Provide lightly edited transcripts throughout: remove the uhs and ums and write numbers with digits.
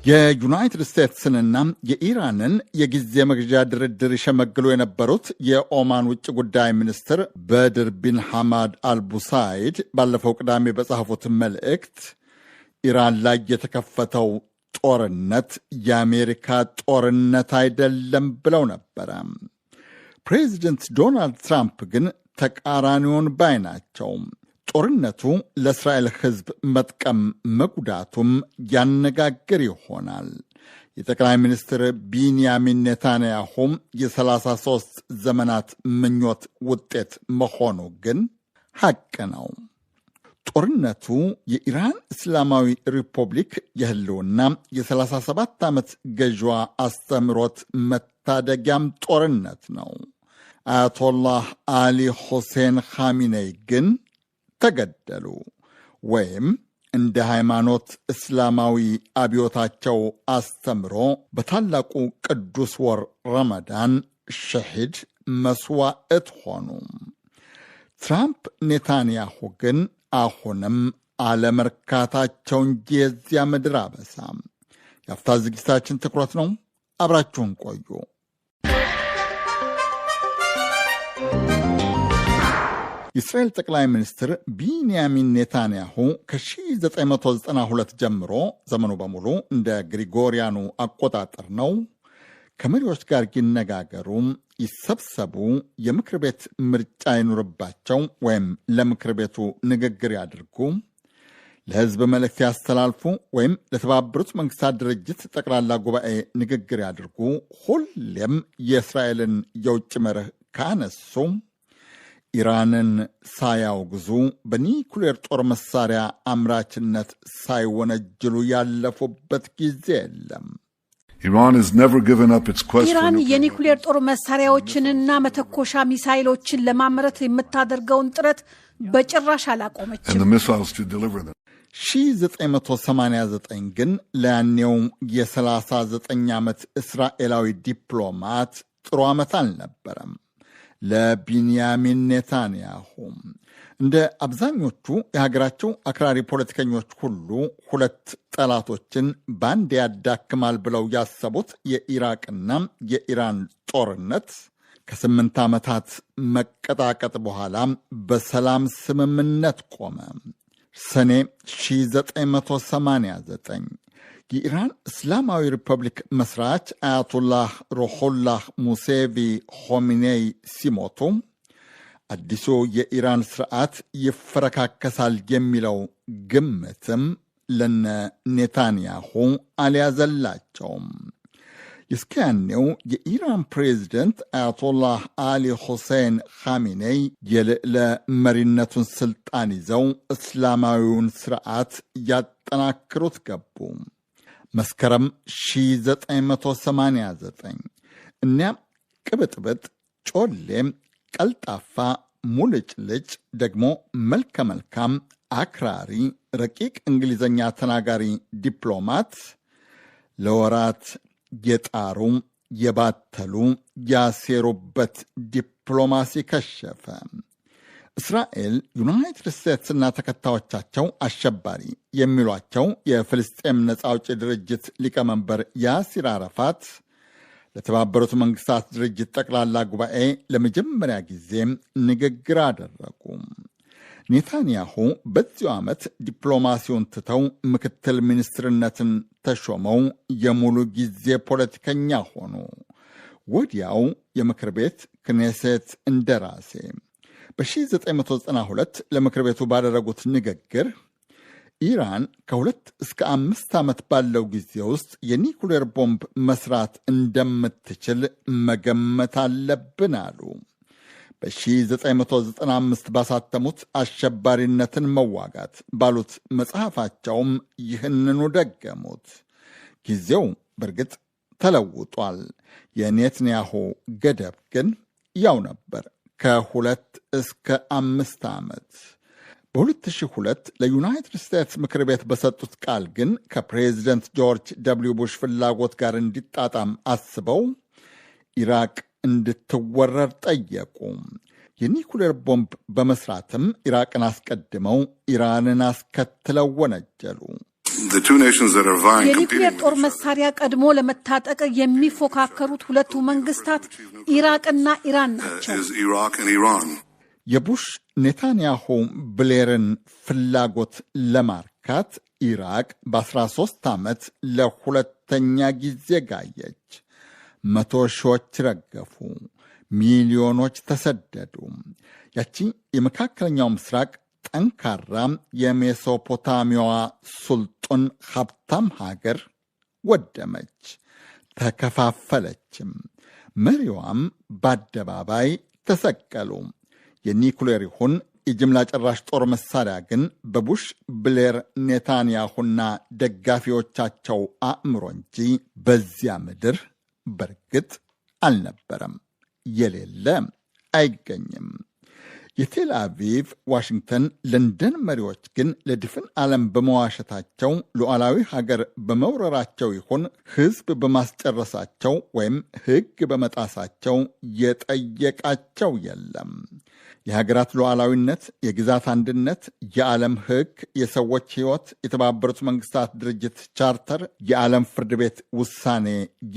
የዩናይትድ ስቴትስንና የኢራንን የጊዜ መግዣ ድርድር ይሸመግሉ የነበሩት የኦማን ውጭ ጉዳይ ሚኒስትር በድር ቢን ሐማድ አልቡሳይድ ባለፈው ቅዳሜ በጻፉት መልእክት ኢራን ላይ የተከፈተው ጦርነት የአሜሪካ ጦርነት አይደለም ብለው ነበረ። ፕሬዚደንት ዶናልድ ትራምፕ ግን ተቃራኒውን ባይ ናቸው። ጦርነቱ ለእስራኤል ሕዝብ መጥቀም መጉዳቱም ያነጋግር ይሆናል። የጠቅላይ ሚኒስትር ቢንያሚን ኔታንያሁም የ33 ዘመናት ምኞት ውጤት መሆኑ ግን ሐቅ ነው። ጦርነቱ የኢራን እስላማዊ ሪፐብሊክ የህልውና የ37 ዓመት ገዥዋ አስተምሮት መታደጊያም ጦርነት ነው። አያቶላህ አሊ ሁሴን ኻሚኔይ ግን ተገደሉ ወይም እንደ ሃይማኖት እስላማዊ አብዮታቸው አስተምሮ በታላቁ ቅዱስ ወር ረመዳን ሸሂድ መስዋዕት ሆኑ። ትራምፕ ኔታንያሁ ግን አሁንም አለመርካታቸው እንጂ የዚያ ምድር አበሳ። የአፍታ ዝግጅታችን ትኩረት ነው። አብራችሁን ቆዩ። የእስራኤል ጠቅላይ ሚኒስትር ቢንያሚን ኔታንያሁ ከ1992 ጀምሮ ዘመኑ በሙሉ እንደ ግሪጎሪያኑ አቆጣጠር ነው ከመሪዎች ጋር ይነጋገሩ፣ ይሰብሰቡ፣ የምክር ቤት ምርጫ ይኑርባቸው ወይም ለምክር ቤቱ ንግግር ያድርጉ፣ ለሕዝብ መልእክት ያስተላልፉ ወይም ለተባበሩት መንግስታት ድርጅት ጠቅላላ ጉባኤ ንግግር ያድርጉ፣ ሁሌም የእስራኤልን የውጭ መርህ ካነሱ ኢራንን ሳያውግዙ በኒኩሌር ጦር መሳሪያ አምራችነት ሳይወነጅሉ ያለፉበት ጊዜ የለም። ኢራን የኒኩሌር ጦር መሳሪያዎችንና መተኮሻ ሚሳይሎችን ለማምረት የምታደርገውን ጥረት በጭራሽ አላቆመችም። 1989 ግን ለያኔው የ39 ዓመት እስራኤላዊ ዲፕሎማት ጥሩ ዓመት አልነበረም። ለቢንያሚን ኔታንያሁ እንደ አብዛኞቹ የሀገራቸው አክራሪ ፖለቲከኞች ሁሉ ሁለት ጠላቶችን በአንድ ያዳክማል ብለው ያሰቡት የኢራቅና የኢራን ጦርነት ከ8 ዓመታት መቀጣቀጥ በኋላ በሰላም ስምምነት ቆመ። ሰኔ 1989 የኢራን እስላማዊ ሪፐብሊክ መስራች አያቶላህ ሩሆላህ ሙሴቪ ሆሚኔይ ሲሞቱ አዲሱ የኢራን ስርዓት ይፈረካከሳል የሚለው ግምትም ለነ ኔታንያሁ አልያዘላቸውም። እስከያኔው የኢራን ፕሬዚደንት አያቶላህ አሊ ሁሴን ኻሚኔይ የልዕለ መሪነቱን ስልጣን ይዘው እስላማዊውን ስርዓት ያጠናክሩት ገቡ። መስከረም 1989 እኒያ ቅብጥብጥ፣ ጮሌም፣ ቀልጣፋ፣ ሙልጭልጭ ደግሞ መልከ መልካም፣ አክራሪ፣ ረቂቅ እንግሊዝኛ ተናጋሪ ዲፕሎማት ለወራት የጣሩ የባተሉ ያሴሩበት ዲፕሎማሲ ከሸፈ። እስራኤል ዩናይትድ ስቴትስና ተከታዮቻቸው አሸባሪ የሚሏቸው የፍልስጤም ነፃ አውጪ ድርጅት ሊቀመንበር ያሲር አረፋት ለተባበሩት መንግስታት ድርጅት ጠቅላላ ጉባኤ ለመጀመሪያ ጊዜ ንግግር አደረጉ። ኔታንያሁ በዚሁ ዓመት ዲፕሎማሲውን ትተው ምክትል ሚኒስትርነትን ተሾመው የሙሉ ጊዜ ፖለቲከኛ ሆኑ። ወዲያው የምክር ቤት ክኔሴት እንደራሴ በ1992 ለምክር ቤቱ ባደረጉት ንግግር ኢራን ከ2 እስከ 5 ዓመት ባለው ጊዜ ውስጥ የኒኩሌር ቦምብ መስራት እንደምትችል መገመት አለብን አሉ። በ1995 ባሳተሙት አሸባሪነትን መዋጋት ባሉት መጽሐፋቸውም ይህንኑ ደገሙት። ጊዜው በእርግጥ ተለውጧል። የኔትንያሁ ገደብ ግን ያው ነበር፣ ከ2 እስከ 5 ዓመት። በ2002 ለዩናይትድ ስቴትስ ምክር ቤት በሰጡት ቃል ግን ከፕሬዚደንት ጆርጅ ደብሊው ቡሽ ፍላጎት ጋር እንዲጣጣም አስበው ኢራቅ እንድትወረር ጠየቁ። የኒኩሌር ቦምብ በመስራትም ኢራቅን አስቀድመው ኢራንን አስከትለው ወነጀሉ። የኒኩሌር ጦር መሳሪያ ቀድሞ ለመታጠቅ የሚፎካከሩት ሁለቱ መንግስታት ኢራቅና ኢራን ናቸው። የቡሽ ኔታንያሁ ብሌርን ፍላጎት ለማርካት ኢራቅ በ13 ዓመት ለሁለተኛ ጊዜ ጋየች። 100 ሺዎች ረገፉ፣ ሚሊዮኖች ተሰደዱ። ያቺ የመካከለኛው ምስራቅ ጠንካራ የሜሶፖታሚያዋ ሱልጡን ሀብታም ሀገር ወደመች፣ ተከፋፈለችም። መሪዋም በአደባባይ ተሰቀሉ። የኒኩሌር ይሁን የጅምላ ጨራሽ ጦር መሳሪያ ግን በቡሽ ብሌር ኔታንያሁና ደጋፊዎቻቸው አእምሮ እንጂ በዚያ ምድር በርግጥ አልነበረም። የሌለ አይገኝም። የቴል አቪቭ፣ ዋሽንግተን፣ ለንደን መሪዎች ግን ለድፍን ዓለም በመዋሸታቸው ሉዓላዊ ሀገር በመውረራቸው ይሁን ሕዝብ በማስጨረሳቸው ወይም ሕግ በመጣሳቸው የጠየቃቸው የለም። የሀገራት ሉዓላዊነት፣ የግዛት አንድነት፣ የዓለም ሕግ፣ የሰዎች ሕይወት፣ የተባበሩት መንግስታት ድርጅት ቻርተር፣ የዓለም ፍርድ ቤት ውሳኔ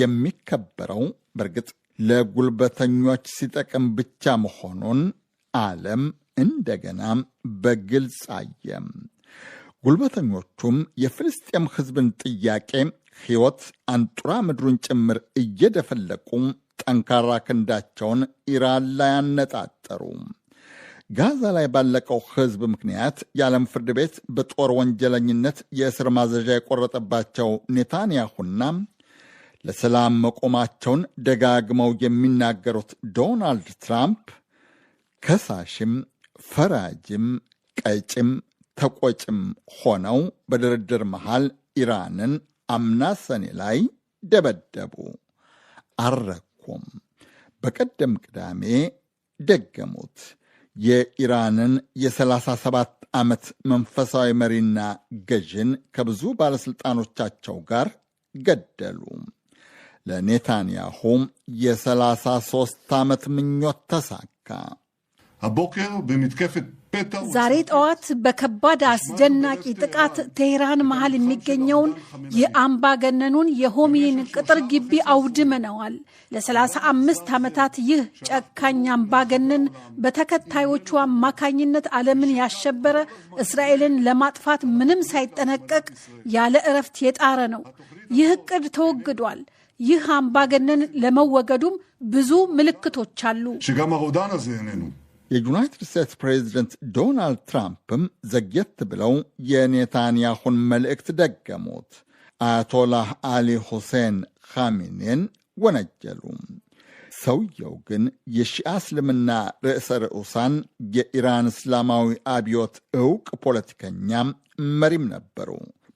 የሚከበረው በእርግጥ ለጉልበተኞች ሲጠቅም ብቻ መሆኑን ዓለም እንደገና በግልጽ አየ። ጉልበተኞቹም የፍልስጤም ሕዝብን ጥያቄ ሕይወት አንጡራ ምድሩን ጭምር እየደፈለቁ ጠንካራ ክንዳቸውን ኢራን ላይ አነጣጠሩ። ጋዛ ላይ ባለቀው ሕዝብ ምክንያት የዓለም ፍርድ ቤት በጦር ወንጀለኝነት የእስር ማዘዣ የቆረጠባቸው ኔታንያሁና ለሰላም መቆማቸውን ደጋግመው የሚናገሩት ዶናልድ ትራምፕ ከሳሽም ፈራጅም ቀጭም ተቆጭም ሆነው በድርድር መሃል ኢራንን አምና ሰኔ ላይ ደበደቡ፣ አረኩም። በቀደም ቅዳሜ ደገሙት። የኢራንን የ37 ዓመት መንፈሳዊ መሪና ገዥን ከብዙ ባለሥልጣኖቻቸው ጋር ገደሉ። ለኔታንያሁ የ33 ዓመት ምኞት ተሳካ። ዛሬ ጠዋት በከባድ አስደናቂ ጥቃት ቴህራን መሃል የሚገኘውን የአምባገነኑን የሆሚኒን ቅጥር ግቢ አውድመነዋል። ለ35 ዓመታት ይህ ጨካኝ አምባገነን በተከታዮቹ አማካኝነት ዓለምን ያሸበረ፣ እስራኤልን ለማጥፋት ምንም ሳይጠነቀቅ ያለ እረፍት የጣረ ነው። ይህ ዕቅድ ተወግዷል። ይህ አምባገነን ለመወገዱም ብዙ ምልክቶች አሉ። የዩናይትድ ስቴትስ ፕሬዚደንት ዶናልድ ትራምፕም ዘግየት ብለው የኔታንያሁን መልእክት ደገሙት። አያቶላህ አሊ ሁሴን ኻሜኔን ወነጀሉ። ሰውየው ግን የሺአ እስልምና ርዕሰ ርዑሳን፣ የኢራን እስላማዊ አብዮት ዕውቅ ፖለቲከኛም መሪም ነበሩ።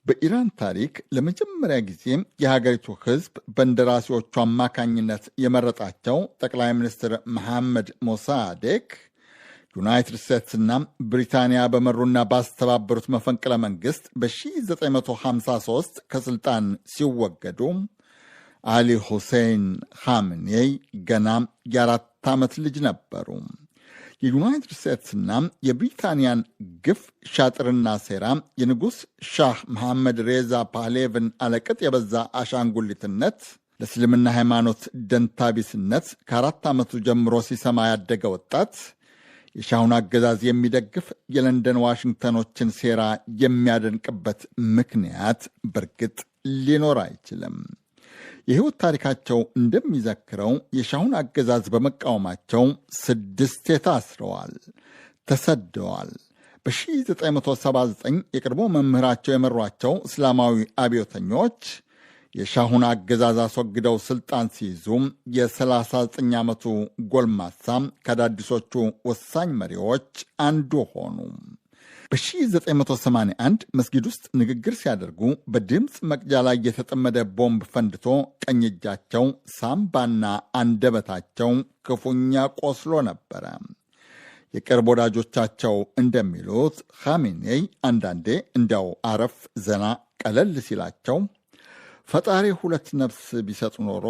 በኢራን ታሪክ ለመጀመሪያ ጊዜ የሀገሪቱ ሕዝብ በእንደራሴዎቹ አማካኝነት የመረጣቸው ጠቅላይ ሚኒስትር መሐመድ ሞሳዴክ ዩናይትድ ስቴትስና ብሪታንያ በመሩና ባስተባበሩት መፈንቅለ መንግሥት በ1953 ከሥልጣን ሲወገዱ አሊ ሁሴን ኻሜኔይ ገና የ4 ዓመት ልጅ ነበሩ። የዩናይትድ ስቴትስና የብሪታንያን ግፍ ሻጥርና ሴራ፣ የንጉሥ ሻህ መሐመድ ሬዛ ፓህሌቭን አለቅጥ የበዛ አሻንጉሊትነት፣ ለእስልምና ሃይማኖት ደንታቢስነት ከ4 ዓመቱ ጀምሮ ሲሰማ ያደገ ወጣት የሻሁን አገዛዝ የሚደግፍ የለንደን ዋሽንግተኖችን ሴራ የሚያደንቅበት ምክንያት በርግጥ ሊኖር አይችልም። የሕይወት ታሪካቸው እንደሚዘክረው የሻሁን አገዛዝ በመቃወማቸው 6 ታስረዋል፣ ተሰደዋል። በ1979 የቀድሞ መምህራቸው የመሯቸው እስላማዊ አብዮተኞች የሻሁን አገዛዝ አስወግደው ስልጣን ሲይዙ የ39 ዓመቱ ጎልማሳ ከአዳዲሶቹ ወሳኝ መሪዎች አንዱ ሆኑ። በ1981 መስጊድ ውስጥ ንግግር ሲያደርጉ በድምፅ መቅጃ ላይ የተጠመደ ቦምብ ፈንድቶ ቀኝ እጃቸው፣ ሳምባና አንደበታቸው ክፉኛ ቆስሎ ነበረ። የቅርብ ወዳጆቻቸው እንደሚሉት ኻሜኔይ አንዳንዴ እንዲያው አረፍ ዘና ቀለል ሲላቸው ፈጣሪ 2 ነፍስ ቢሰጥ ኖሮ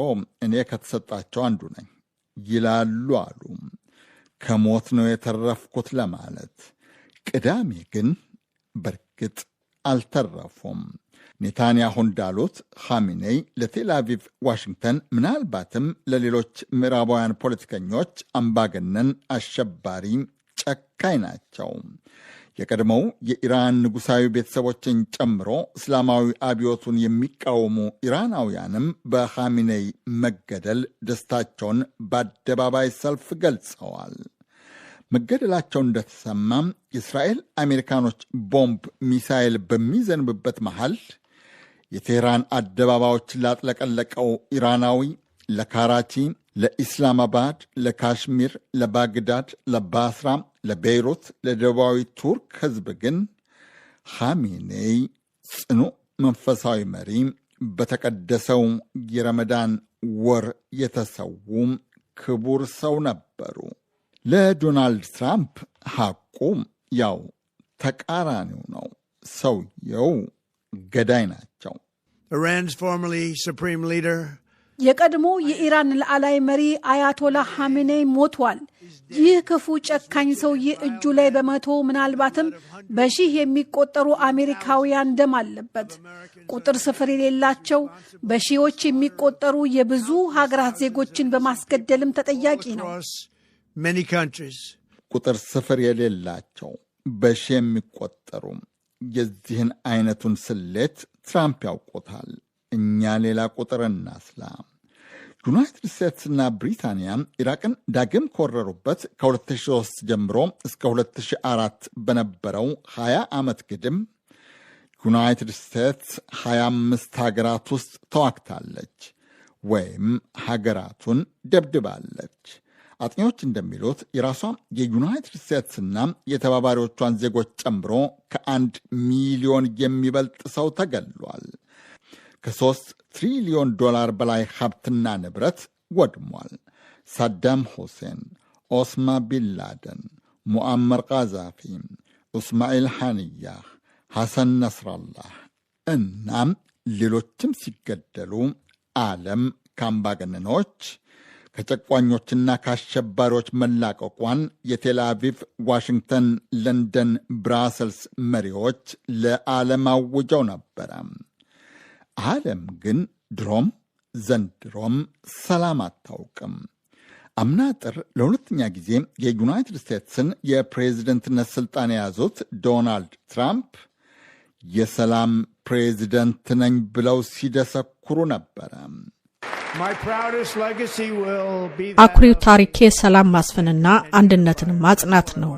እኔ ከተሰጣቸው አንዱ ነኝ ይላሉ አሉ። ከሞት ነው የተረፍኩት ለማለት። ቅዳሜ ግን በርግጥ አልተረፉም። ኔታንያሁ እንዳሉት ኻሜኔይ ለቴል አቪቭ ዋሽንግተን፣ ምናልባትም ለሌሎች ምዕራባውያን ፖለቲከኞች አምባገነን፣ አሸባሪ፣ ጨካኝ ናቸው። የቀድሞው የኢራን ንጉሳዊ ቤተሰቦችን ጨምሮ እስላማዊ አብዮቱን የሚቃወሙ ኢራናውያንም በኻሜኔይ መገደል ደስታቸውን በአደባባይ ሰልፍ ገልጸዋል። መገደላቸው እንደተሰማም የእስራኤል አሜሪካኖች ቦምብ ሚሳይል በሚዘንብበት መሃል የቴህራን አደባባዮችን ላጥለቀለቀው ኢራናዊ ለካራቺ፣ ለኢስላማባድ፣ ለካሽሚር፣ ለባግዳድ፣ ለባስራ፣ ለቤይሩት፣ ለደቡባዊ ቱርክ ሕዝብ ግን ኻሜኔይ ጽኑ መንፈሳዊ መሪ፣ በተቀደሰው የረመዳን ወር የተሰዉ ክቡር ሰው ነበሩ። ለዶናልድ ትራምፕ ሐቁ ያው ተቃራኒው ነው። ሰውየው ገዳይ ናቸው። Iran's formerly supreme leader የቀድሞ የኢራን ሉዓላዊ መሪ አያቶላ ኻሜኔይ ሞቷል። ይህ ክፉ ጨካኝ ሰውዬ እጁ ላይ በመቶ ምናልባትም በሺህ የሚቆጠሩ አሜሪካውያን ደም አለበት። ቁጥር ስፍር የሌላቸው በሺዎች የሚቆጠሩ የብዙ ሀገራት ዜጎችን በማስገደልም ተጠያቂ ነው። ቁጥር ስፍር የሌላቸው በሺህ የሚቆጠሩ የዚህን አይነቱን ስሌት ትራምፕ ያውቁታል። እኛ ሌላ ቁጥር እናስላ። ዩናይትድ ስቴትስና ብሪታንያ ኢራቅን ዳግም ከወረሩበት ከ2003 ጀምሮ እስከ 2004 በነበረው 20 ዓመት ግድም ዩናይትድ ስቴትስ 25 ሀገራት ውስጥ ተዋግታለች ወይም ሀገራቱን ደብድባለች። አጥኚዎች እንደሚሉት የራሷ የዩናይትድ ስቴትስና የተባባሪዎቿን ዜጎች ጨምሮ ከ1 ሚሊዮን የሚበልጥ ሰው ተገሏል። ከ3 ትሪሊዮን ዶላር በላይ ሀብትና ንብረት ወድሟል። ሳዳም ሁሴን፣ ኦስማ ቢንላደን፣ ሙአመር ቃዛፊ፣ እስማኤል ሐንያህ፣ ሐሰን ነስራላህ እናም ሌሎችም ሲገደሉ ዓለም ከአምባገነኖች ከጨቋኞችና ከአሸባሪዎች መላቀቋን የቴል አቪቭ፣ ዋሽንግተን፣ ለንደን፣ ብራሰልስ መሪዎች ለዓለም አውጀው ነበረ። ዓለም ግን ድሮም ዘንድሮም ሰላም አታውቅም። አምና ጥር ለሁለተኛ ጊዜ የዩናይትድ ስቴትስን የፕሬዝደንትነት ስልጣን የያዙት ዶናልድ ትራምፕ የሰላም ፕሬዝደንት ነኝ ብለው ሲደሰኩሩ ነበረ። አኩሪው ታሪኬ ሰላም ማስፈንና አንድነትን ማጽናት ነው።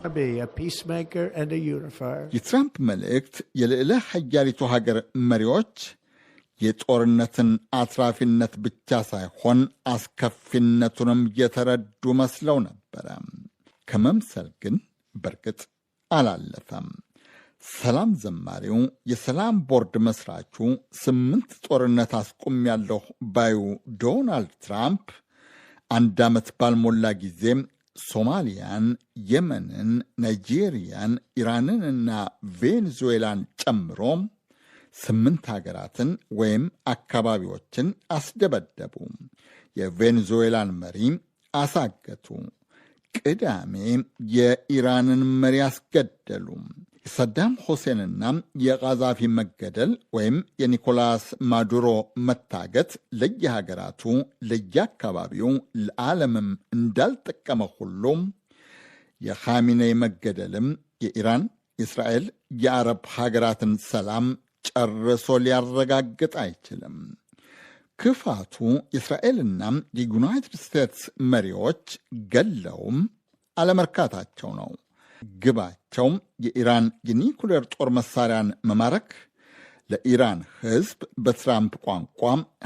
የትራምፕ መልእክት የልዕለ ሀያሊቱ ሀገር መሪዎች የጦርነትን አትራፊነት ብቻ ሳይሆን አስከፊነቱንም የተረዱ መስለው ነበረ። ከመምሰል ግን በርግጥ አላለፈም። ሰላም ዘማሪው፣ የሰላም ቦርድ መስራቹ፣ 8 ጦርነት አስቆሚያለሁ ባዩ ዶናልድ ትራምፕ 1 ዓመት ባልሞላ ጊዜ ሶማሊያን፣ የመንን፣ ናይጄሪያን፣ ኢራንንና ቬኔዙዌላን ጨምሮ 8 ሀገራትን ወይም አካባቢዎችን አስደበደቡ። የቬኔዙዌላን መሪ አሳገቱ። ቅዳሜ የኢራንን መሪ አስገደሉ። የሳዳም ሁሴንና የቃዛፊ መገደል ወይም የኒኮላስ ማዱሮ መታገት ለየሀገራቱ ለየአካባቢው ለዓለምም እንዳልጠቀመ ሁሉ የኻሜኔይ መገደልም የኢራን፣ የእስራኤል፣ የአረብ ሀገራትን ሰላም ጨርሶ ሊያረጋግጥ አይችልም። ክፋቱ የእስራኤልና የዩናይትድ ስቴትስ መሪዎች ገለውም አለመርካታቸው ነው። ግባቸው የኢራን የኒኩሌር ጦር መሳሪያን መማረክ፣ ለኢራን ሕዝብ በትራምፕ ቋንቋ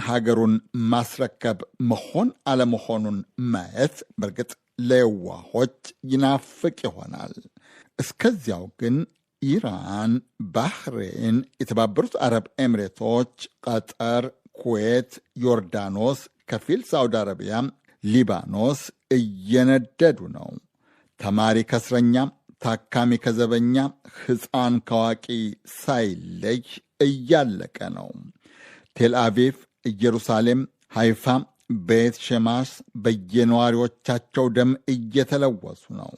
ሀገሩን ማስረከብ መሆን አለመሆኑን ማየት በእርግጥ ለየዋሆች ይናፍቅ ይሆናል። እስከዚያው ግን ኢራን፣ ባህሬን፣ የተባበሩት አረብ ኤምሬቶች፣ ቀጠር፣ ኩዌት፣ ዮርዳኖስ፣ ከፊል ሳውዲ አረቢያ፣ ሊባኖስ እየነደዱ ነው። ተማሪ ከእስረኛ፣ ታካሚ ከዘበኛ፣ ሕፃን ከዋቂ ሳይለይ እያለቀ ነው። ቴል አቪቭ፣ ኢየሩሳሌም፣ ሃይፋ፣ ቤት ሸማስ በየነዋሪዎቻቸው ደም እየተለወሱ ነው።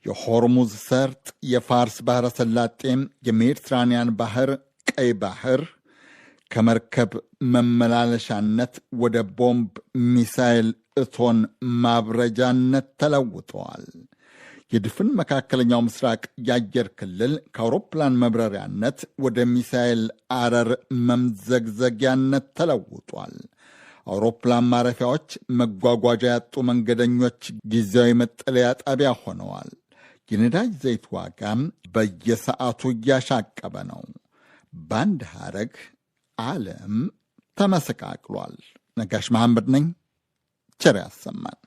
የሆርሙዝ ሰርጥ፣ የፋርስ ባሕረ ሰላጤም፣ የሜዲትራንያን ባህር፣ ቀይ ባህር ከመርከብ መመላለሻነት ወደ ቦምብ ሚሳይል እቶን ማብረጃነት ተለውጠዋል። የድፍን መካከለኛው ምስራቅ የአየር ክልል ከአውሮፕላን መብረሪያነት ወደ ሚሳይል አረር መምዘግዘጊያነት ተለውጧል። አውሮፕላን ማረፊያዎች መጓጓዣ ያጡ መንገደኞች ጊዜያዊ መጠለያ ጣቢያ ሆነዋል። የነዳጅ ዘይት ዋጋም በየሰዓቱ እያሻቀበ ነው። በአንድ ሐረግ ዓለም ተመሰቃቅሏል። ነጋሽ መሐመድ ነኝ። ቸር ያሰማን።